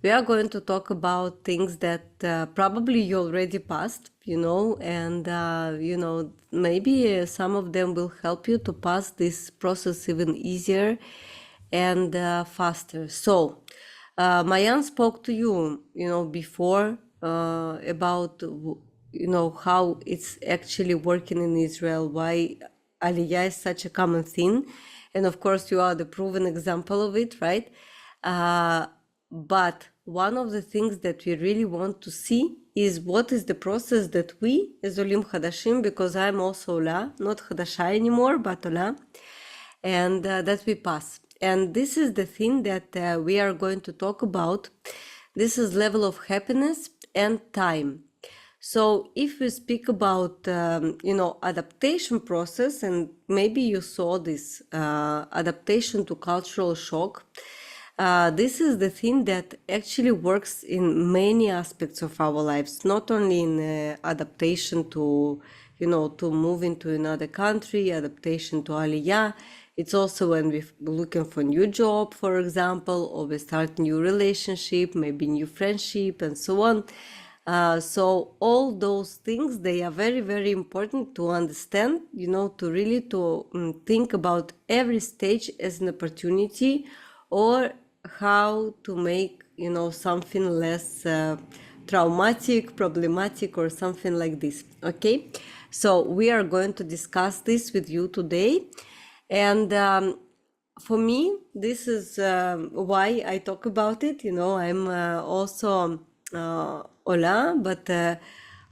we are going to talk about things that probably you already passed, and, maybe some of them will help you to pass this process even easier and faster. So, Mayan spoke to you, before about, how it's actually working in Israel, why Aliyah is such a common thing. And of course, you are the proven example of it, right? But one of the things that we really want to see is what is the process that we as Olim Hadashim, because I'm also Ola, not Hadasha anymore, but Ola, and that we pass. And this is the thing that we are going to talk about. This is level of happiness and time. So if we speak about, adaptation process, and maybe you saw this adaptation to cultural shock, this is the thing that actually works in many aspects of our lives, not only in adaptation to, to move into another country, adaptation to Aliyah. It's also when we're looking for a new job, for example, or we start new relationship, maybe new friendship, and so on. So all those things, they are very, very important to understand, to really think about every stage as an opportunity, or how to make, something less traumatic, problematic, or something like this. Okay, so we are going to discuss this with you today. And for me, this is why I talk about it. I'm also Ola, but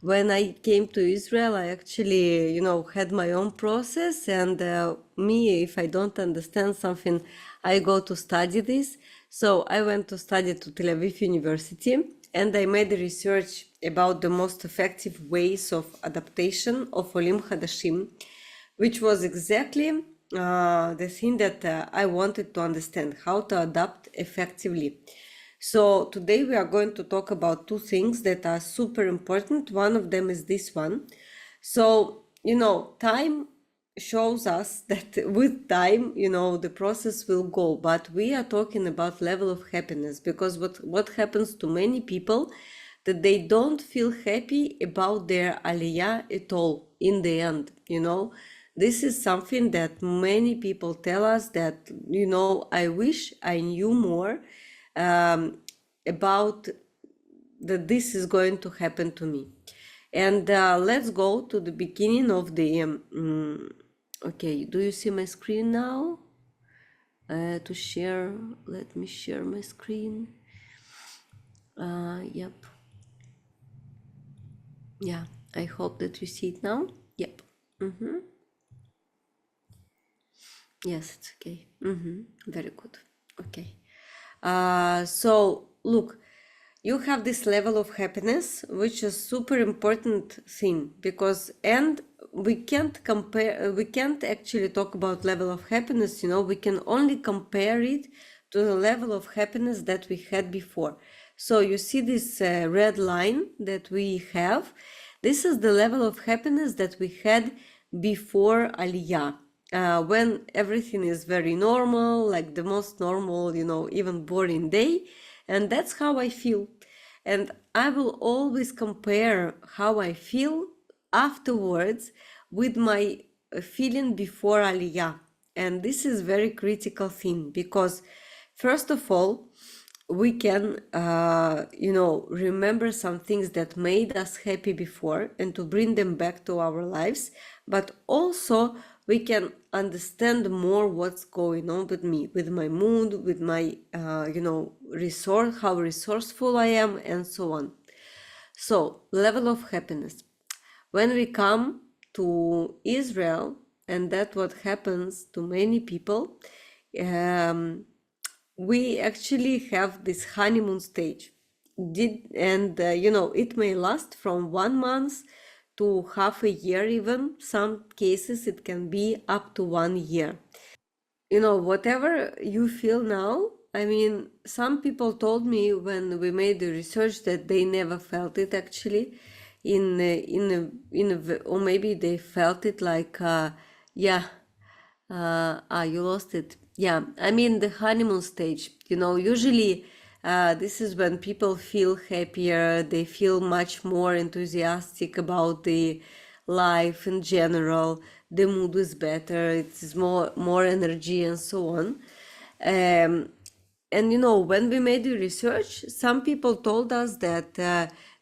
when I came to Israel, I actually, had my own process. And me, if I don't understand something, I go to study this. So I went to study to Tel Aviv University, and I made research about the most effective ways of adaptation of Olim Hadashim, which was exactly the thing that I wanted to understand, how to adapt effectively. So today we are going to talk about two things that are super important. One of them is this one. So, time shows us that with time, the process will go, but we are talking about level of happiness, because what happens to many people, that they don't feel happy about their Aliyah at all in the end, This is something that many people tell us, that, I wish I knew more about that this is going to happen to me. And let's go to the beginning of the okay, do you see my screen now? To share, let me share my screen. Yep. Yeah, I hope that you see it now. Yep. Yes, it's okay. Very good. Okay. So look, you have this level of happiness, which is super important thing, because, and we can't actually talk about level of happiness, we can only compare it to the level of happiness that we had before. So you see this red line that we have. This is the level of happiness that we had before Aliyah. When everything is very normal, like the most normal, even boring day. And that's how I feel. And I will always compare how I feel afterwards with my feeling before Aliyah. And this is very critical thing, because first of all, we can, remember some things that made us happy before and to bring them back to our lives. But also we can understand more what's going on with me, with my mood, with my, resource, how resourceful I am, and so on. So, level of happiness. When we come to Israel, and that's what happens to many people, we actually have this honeymoon stage. It may last from 1 month to half a year, even some cases it can be up to 1 year. Whatever you feel now, I mean, some people told me when we made the research that they never felt it actually, or maybe they felt it like, you lost it. Yeah, I mean the honeymoon stage. Usually This is when people feel happier, they feel much more enthusiastic about the life in general, the mood is better, it's more energy and so on. And when we made the research, some people told us that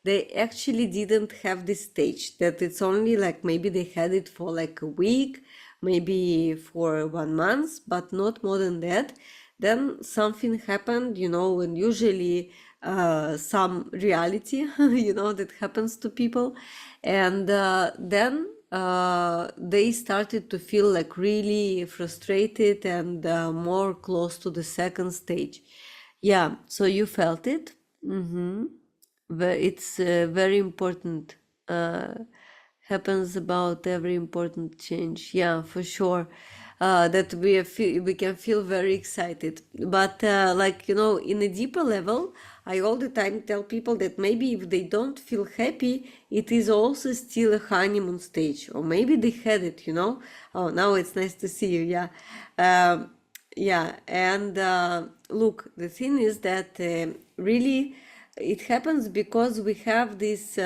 they actually didn't have this stage, that it's only like maybe they had it for like a week, maybe for 1 month, but not more than that. Then something happened, and usually some reality, that happens to people. And then they started to feel like really frustrated and more close to the second stage. Yeah, so you felt it. It's very important. Happens about every important change. Yeah, for sure. That we can feel very excited. But in a deeper level, I all the time tell people that maybe if they don't feel happy, it is also still a honeymoon stage, or maybe they had it. Oh, now it's nice to see you. Yeah. Yeah, and look, the thing is that really it happens because we have this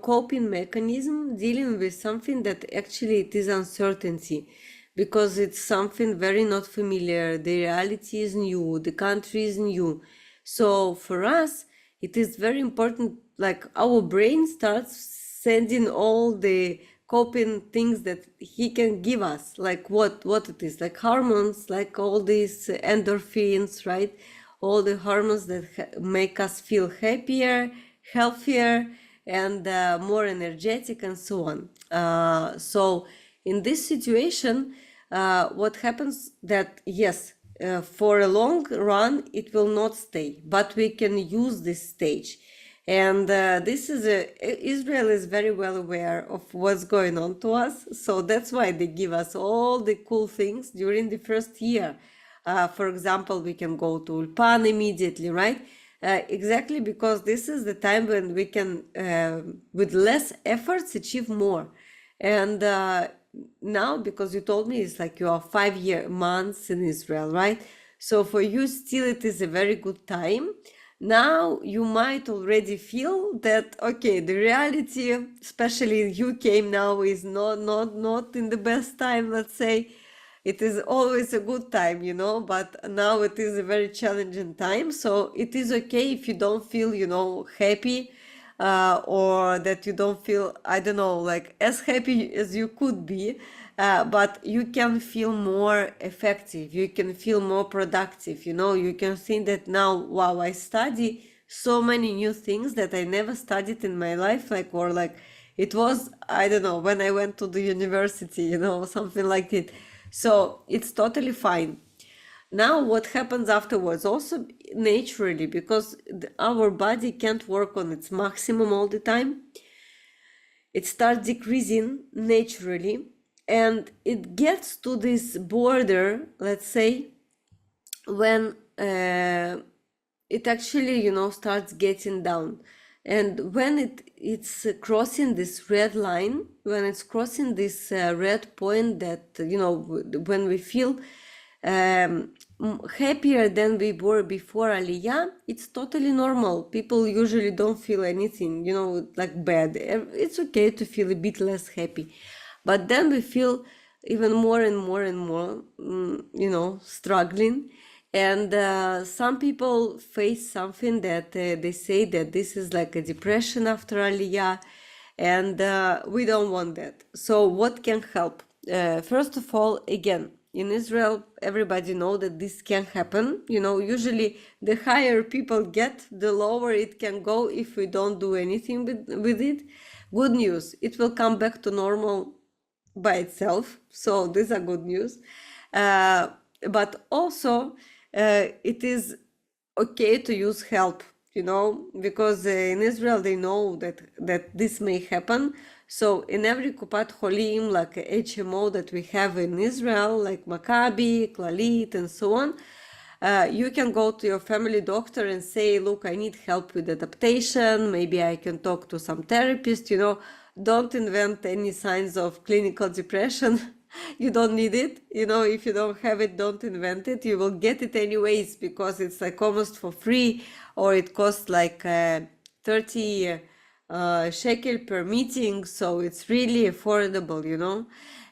coping mechanism dealing with something that actually it is uncertainty, because it's something very not familiar. The reality is new, the country is new. So for us, it is very important, like our brain starts sending all the coping things that he can give us, like what it is, like hormones, like all these endorphins, right? All the hormones that make us feel happier, healthier, and more energetic, and so on. So in this situation, what happens that yes, for a long run it will not stay, but we can use this stage. And this is Israel is very well aware of what's going on to us, so that's why they give us all the cool things during the first year. For example, we can go to Ulpan immediately, right? Exactly, because this is the time when we can, with less efforts, achieve more. And now, because you told me it's like you are 5 months in Israel, right? So for you, still, it is a very good time. Now you might already feel that, okay, the reality, especially you came now, is not in the best time, let's say. It is always a good time, but now it is a very challenging time. So it is okay if you don't feel, happy, or that you don't feel, I don't know, like as happy as you could be, but you can feel more effective. You can feel more productive. You can think that now, wow, I study so many new things that I never studied in my life, like it was, I don't know, when I went to the university, something like that. So it's totally fine. Now, what happens afterwards, also naturally, because our body can't work on its maximum all the time, it starts decreasing naturally, and it gets to this border, let's say, when it actually, starts getting down. And when it's crossing this red line, when it's crossing this red point that, when we feel happier than we were before Aliyah, it's totally normal. People usually don't feel anything, like bad. It's okay to feel a bit less happy. But then we feel even more and more and more, struggling. And some people face something that they say that this is like a depression after Aliyah, and we don't want that. So what can help? First of all, again, in Israel, everybody know that this can happen. Usually the higher people get, the lower it can go if we don't do anything with it. Good news, it will come back to normal by itself. So these are good news. But also, it is okay to use help, because in Israel they know that this may happen. So in every Kupat Cholim, like a HMO that we have in Israel, like Maccabi, Clalit, and so on, you can go to your family doctor and say, look, I need help with adaptation. Maybe I can talk to some therapist, Don't invent any signs of clinical depression. You don't need it. If you don't have it, don't invent it. You will get it anyways because it's like almost for free, or it costs like 30 shekel per meeting. So it's really affordable.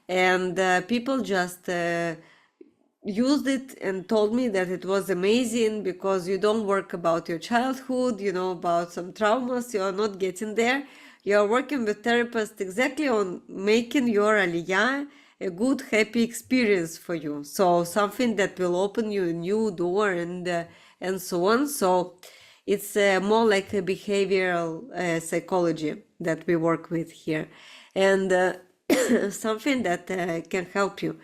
And people just used it and told me that it was amazing because you don't work about your childhood, about some traumas. You are not getting there. You are working with therapists exactly on making your aliyah a good, happy experience for you. So something that will open you a new door and so on. So it's more like a behavioral psychology that we work with here, and something that can help you.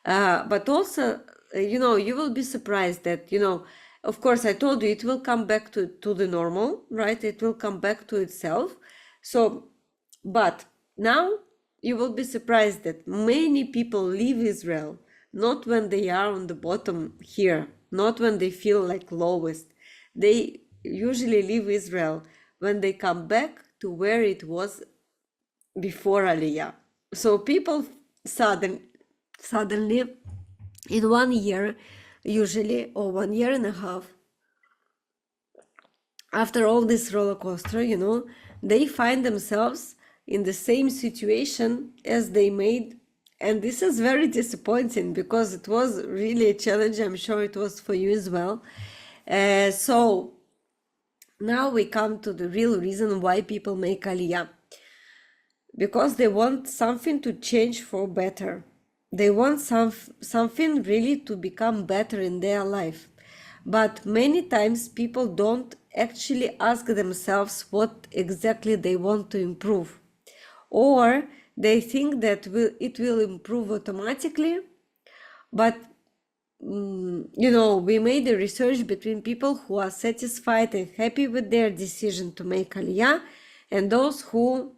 But also, you will be surprised that, of course, I told you it will come back to the normal, right? It will come back to itself. So, but now you will be surprised that many people leave Israel, not when they are on the bottom here, not when they feel like lowest. They usually leave Israel when they come back to where it was before Aliyah. So people suddenly in 1 year, usually, or 1.5 years, after all this roller coaster, they find themselves in the same situation as they made. And this is very disappointing because it was really a challenge. I'm sure it was for you as well. So now we come to the real reason why people make Aliyah. Because they want something to change for better. They want something really to become better in their life. But many times people don't actually ask themselves what exactly they want to improve. Or they think that it will improve automatically. But, we made a research between people who are satisfied and happy with their decision to make Aliyah and those who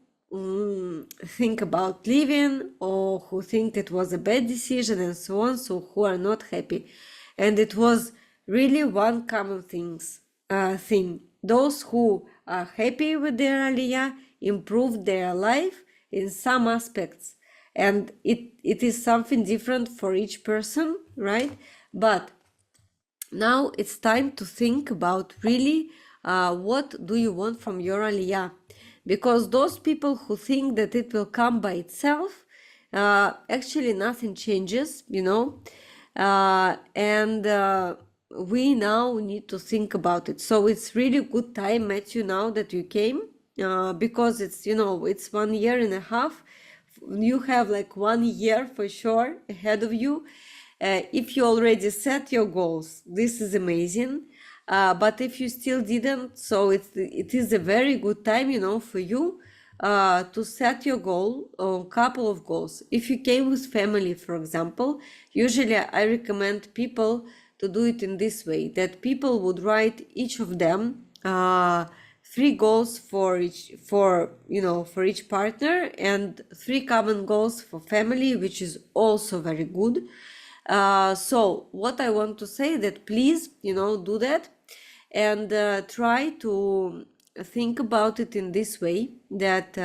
think about leaving or who think it was a bad decision and so on, so who are not happy. And it was really one common thing. Those who are happy with their aliyah improved their life in some aspects, and it is something different for each person, right? But now it's time to think about really what do you want from your aliyah, because those people who think that it will come by itself, actually nothing changes, and we now need to think about it. So it's really good time, Matthew, now that you came, because it's, it's 1.5 years. You have like 1 year for sure ahead of you. If you already set your goals, this is amazing. But if you still didn't, so it is a very good time, for you to set your goal or a couple of goals. If you came with family, for example, usually I recommend people to do it in this way, that people would write each of them 3 goals for each partner, and 3 common goals for family, which is also very good. So what I want to say that please, do that, and try to think about it in this way, that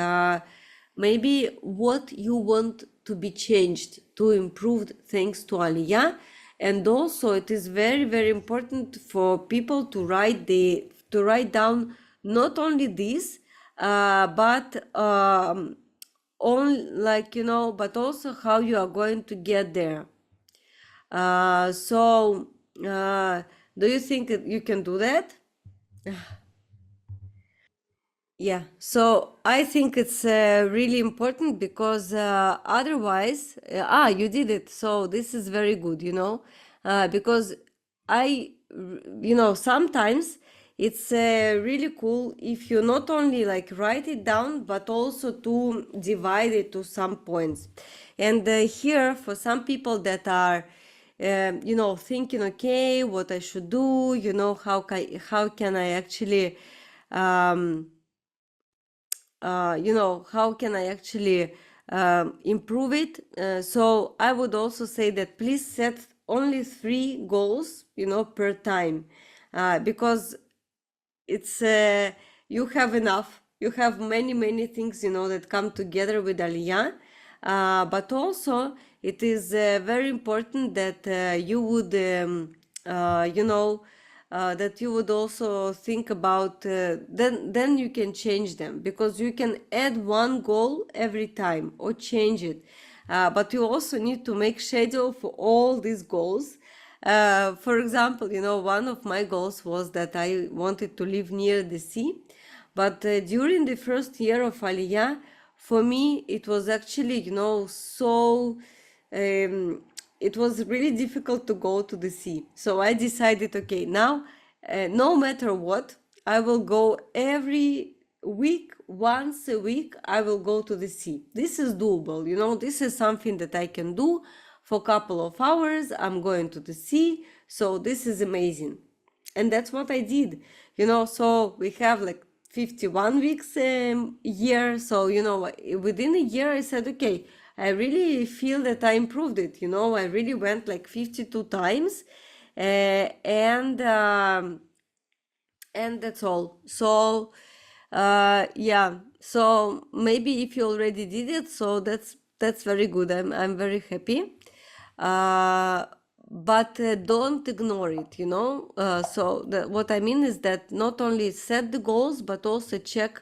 maybe what you want to be changed, to improve thanks to Aliyah. And also it is very, very important for people to write down not only this, but but also how you are going to get there. Do you think that you can do that? Yeah, so I think it's really important because otherwise, you did it. So this is very good, because sometimes it's really cool if you not only like write it down, but also to divide it to some points. And here, for some people that are, thinking, okay, what I should do, how can I actually, how can I actually improve it? So I would also say that please set only 3 goals, per time, because it's you have enough. You have many, many things, that come together with Aliyah. But also it is very important that you would, that you would also think about, then you can change them, because you can add one goal every time or change it. But you also need to make schedule for all these goals. For example, one of my goals was that I wanted to live near the sea. But during the first year of Aliyah, for me, it was actually, so it was really difficult to go to the sea. So I decided, okay, now, no matter what, I will go every week, once a week, I will go to the sea. This is doable, this is something that I can do for a couple of hours. I'm going to the sea. So this is amazing. And that's what I did, so we have like 51 weeks a year. So, within a year, I said, okay, I really feel that I improved it. I really went like 52 times, and that's all. So, yeah. So maybe if you already did it, so that's very good. I'm very happy. But don't ignore it, so what I mean is that not only set the goals, but also check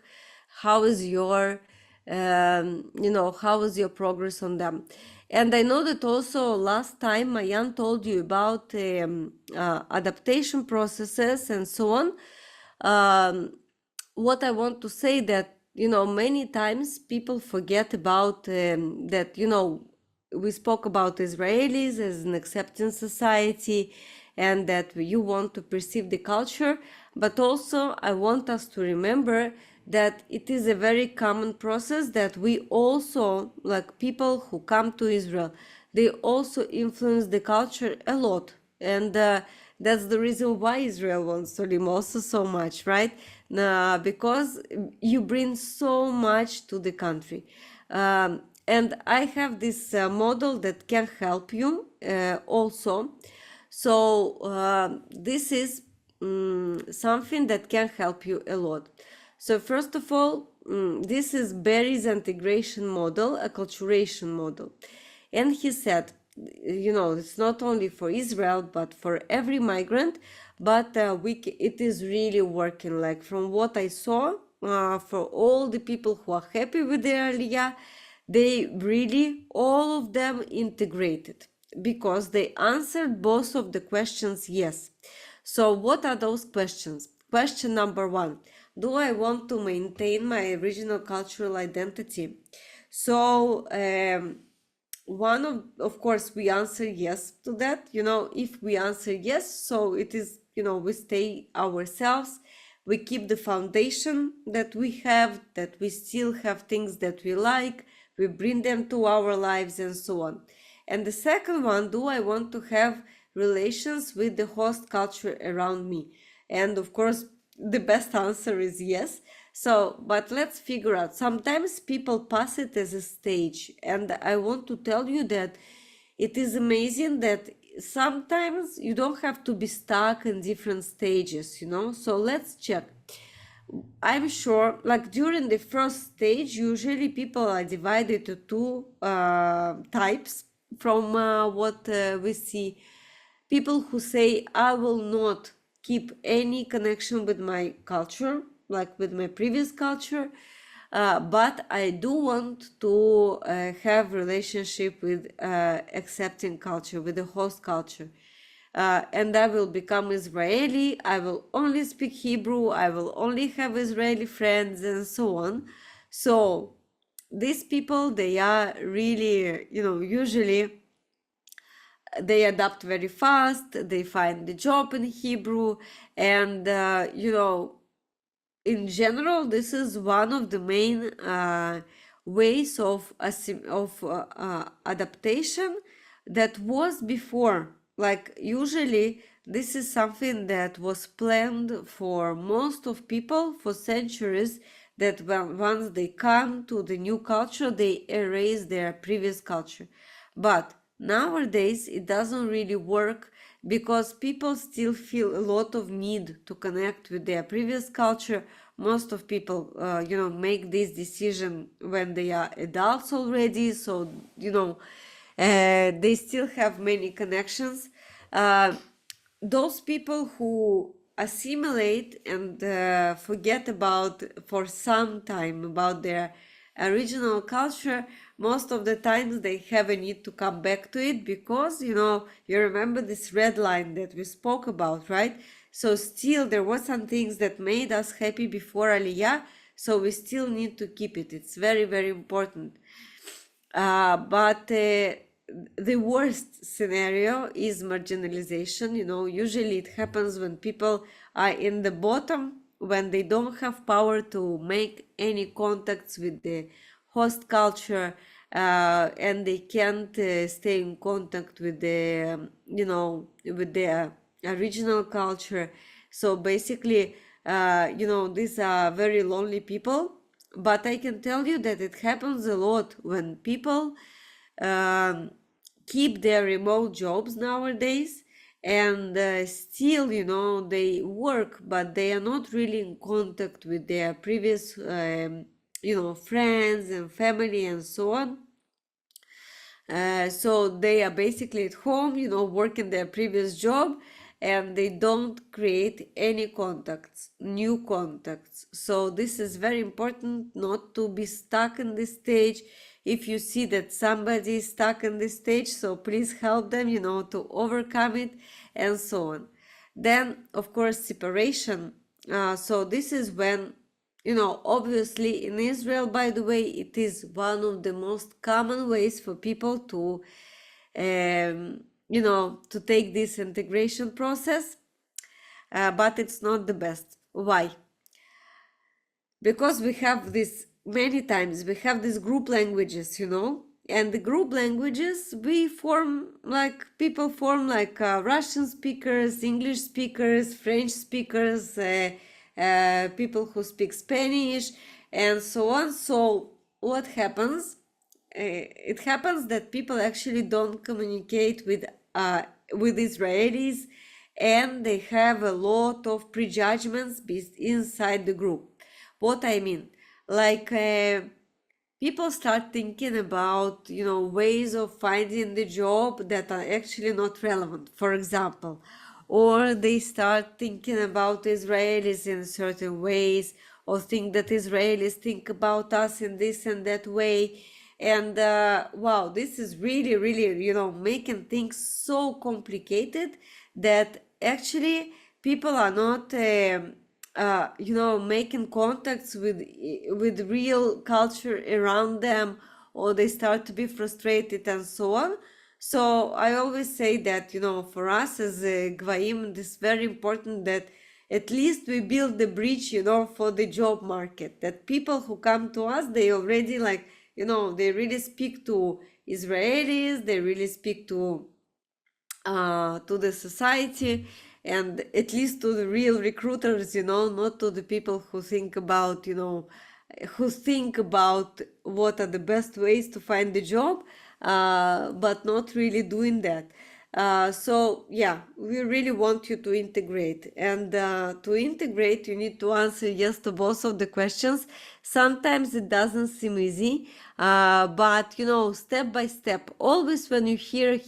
how is your how is your progress on them. And I know that also last time Mayan told you about adaptation processes and so on. What I want to say that, many times people forget about that, we spoke about Israelis as an accepting society, and that you want to perceive the culture. But also I want us to remember that it is a very common process, that we also, like people who come to Israel, they also influence the culture a lot. And that's the reason why Israel wants to live also so much, right? Because you bring so much to the country. And I have this model that can help you also. So this is something that can help you a lot. So first of all, this is Barry's integration model, acculturation model. And he said, it's not only for Israel, but for every migrant, but it is really working. Like from what I saw, for all the people who are happy with their Aliyah, they really, all of them integrated, because they answered both of the questions yes. So what are those questions? Question number one, do I want to maintain my original cultural identity? So of course, we answer yes to that. If we answer yes, so it is, we stay ourselves, we keep the foundation that we have, that we still have things that we like, we bring them to our lives and so on. And the second one, do I want to have relations with the host culture around me? And of course, the best answer is yes. So, but let's figure out. Sometimes people pass it as a stage. And I want to tell you that it is amazing that sometimes you don't have to be stuck in different stages, So let's check. I'm sure, like during the first stage, usually people are divided to two types from what we see. People who say, I will not keep any connection with my culture, like with my previous culture, but I do want to have relationship with accepting culture, with the host culture. And I will become Israeli, I will only speak Hebrew, I will only have Israeli friends, and so on. So these people, they are really, usually they adapt very fast, they find the job in Hebrew, and in general, this is one of the main ways of adaptation that was before. Like usually this is something that was planned for most of people for centuries, that once they come to the new culture, they erase their previous culture. But nowadays it doesn't really work, because people still feel a lot of need to connect with their previous culture, most of people, make this decision when they are adults already. So, they still have many connections. Those people who assimilate and forget about for some time about their original culture, most of the times they have a need to come back to it, because you remember this red line that we spoke about, right? So still there were some things that made us happy before Aliyah, so we still need to keep it. It's very, very important. But the worst scenario is marginalization. Usually it happens when people are in the bottom, when they don't have power to make any contacts with the host culture, and they can't stay in contact with with the original culture. So basically, these are very lonely people. But I can tell you that it happens a lot when people keep their remote jobs nowadays, and still, they work, but they are not really in contact with their previous, friends and family and so on. So they are basically at home, working their previous job, and they don't create any contacts, new contacts. So this is very important, not to be stuck in this stage. If you see that somebody is stuck in this stage, so please help them, to overcome it and so on. Then, of course, separation. So this is when, obviously in Israel, by the way, it is one of the most common ways for people to, to take this integration process, but it's not the best. Why? Because we have this, many times we have these group languages, and the group languages, people form like Russian speakers, English speakers, French speakers, people who speak Spanish, and so on. So what happens? It happens that people actually don't communicate with Israelis, and they have a lot of prejudgments inside the group. What I mean, like people start thinking about, ways of finding the job that are actually not relevant, for example, or they start thinking about Israelis in certain ways, or think that Israelis think about us in this and that way. And wow, this is really, really, making things so complicated that actually people are not making contacts with real culture around them, or they start to be frustrated and so on. So I always say that, for us as Gvahim, it is very important that at least we build the bridge, for the job market, that people who come to us, they already they really speak to Israelis, they really speak to the society, and at least to the real recruiters, not to the people who think about, what are the best ways to find the job, but not really doing that. So yeah, we really want you to integrate, and to integrate you need to answer yes to both of the questions. Sometimes it doesn't seem easy, but step by step, always when you hear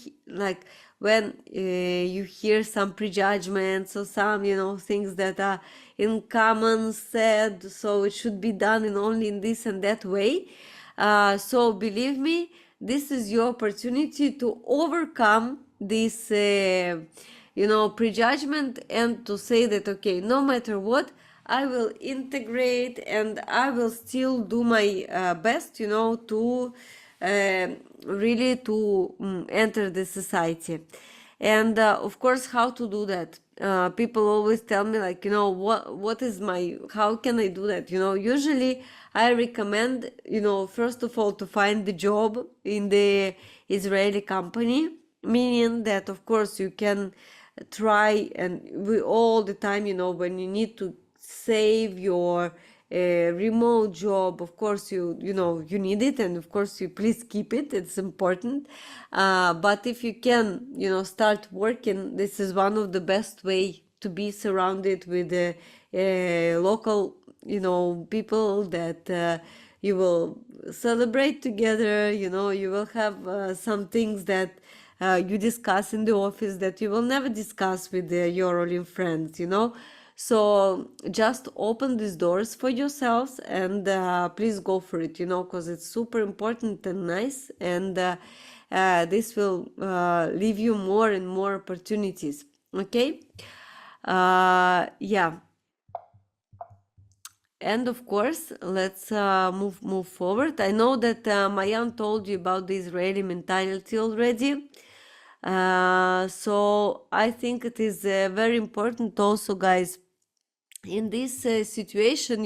when you hear some prejudgments or some things that are in common said, so it should be done only in this and that way. So believe me, this is your opportunity to overcome this prejudgment, and to say that, okay, no matter what, I will integrate, and I will still do my best, to really to enter the society. And of course, how to do that? People always tell me, what is how can I do that? Usually I recommend, first of all, to find the job in the Israeli company, meaning that, of course, you can try, and we all the time, when you need to save your remote job, of course you need it, and of course you please keep it, it's important. But if you can start working, this is one of the best way to be surrounded with local people that you will celebrate together. You will have some things that you discuss in the office that you will never discuss with your Olim friends. So just open these doors for yourselves, and please go for it, because it's super important and nice, and this will leave you more and more opportunities. Okay. Yeah. And of course, let's move forward. I know that Mayan told you about the Israeli mentality already. So I think it is very important also, guys, in this situation,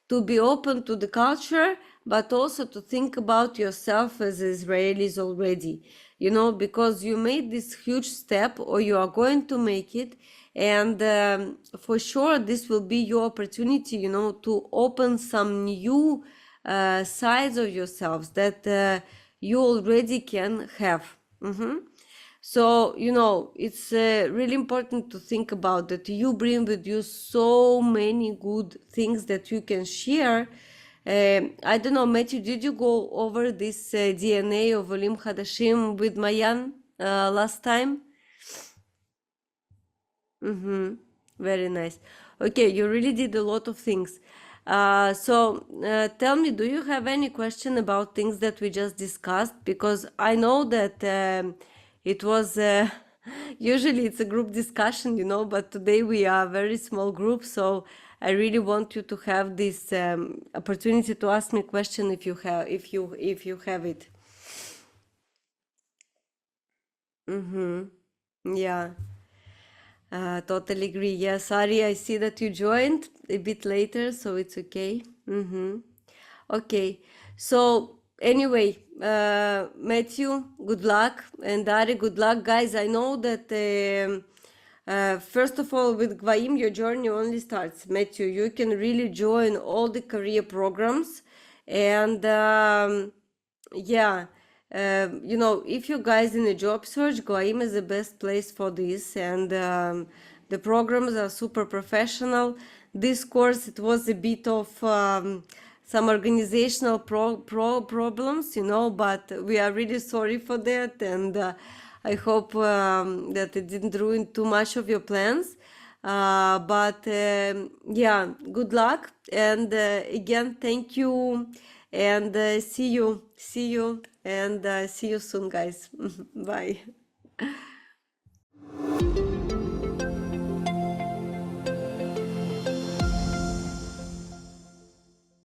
to be open to the culture, but also to think about yourself as Israelis already, because you made this huge step, or you are going to make it. And for sure, this will be your opportunity, to open some new sides of yourselves that you already can have. So, it's really important to think about that you bring with you so many good things that you can share. I don't know, Matthew, did you go over this DNA of Olim Hadashim with Mayan last time? Very nice. Okay, you really did a lot of things. So tell me, do you have any question about things that we just discussed? Because I know that it was usually it's a group discussion, but today we are a very small group, so I really want you to have this opportunity to ask me a question if you have it. Yeah. Totally agree. Yes, Ari, I see that you joined a bit later, so it's okay. Okay. So anyway, Matthew, good luck, and Ari, good luck, guys. I know that first of all, with Gvahim, your journey only starts. Matthew, you can really join all the career programs, and yeah. If you guys in a job search, Gvahim is the best place for this, and the programs are super professional. This course, it was a bit of some organizational problems, but we are really sorry for that, and I hope that it didn't ruin too much of your plans. But yeah, good luck, and again, thank you, and see you, and see you soon, guys. Bye.